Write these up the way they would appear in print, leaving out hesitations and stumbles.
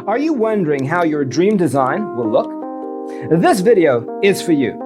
Are you wondering how your dream design will look? This video is for you.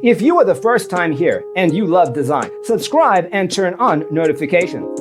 If you are the first time here and you love design, subscribe and turn on notifications.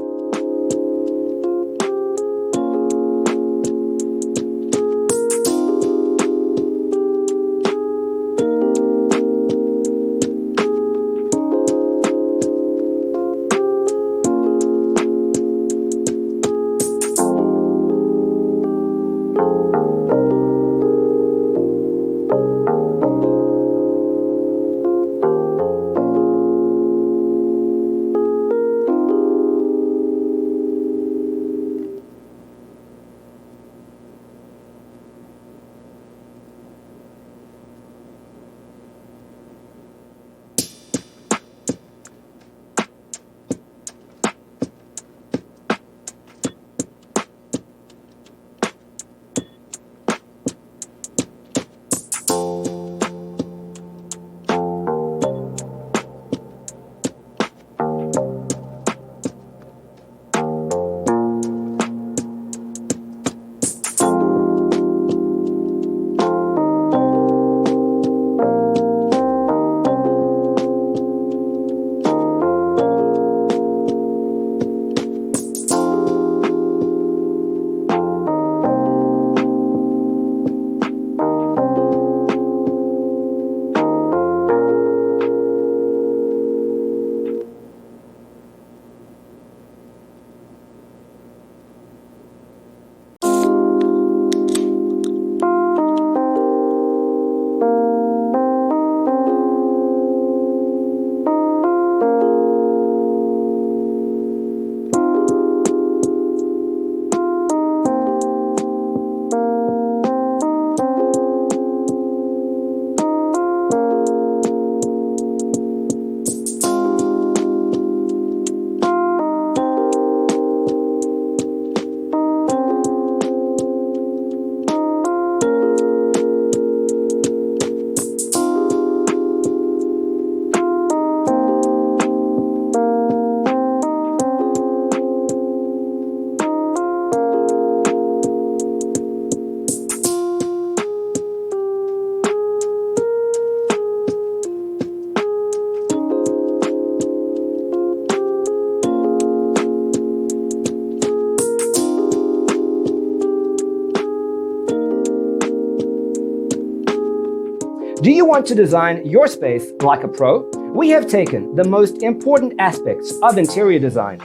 Do you want to design your space like a pro? We have taken the most important aspects of interior design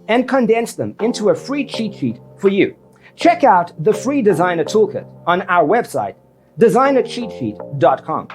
and condensed them into a free cheat sheet for you. Check out the free designer toolkit on our website, designercheatsheet.com.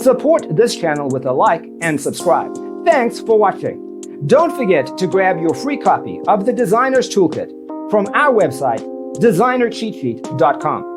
Support this channel with a like and subscribe. Thanks for watching. Don't forget to grab your free copy of the Designer's Toolkit from our website, designercheatsheet.com.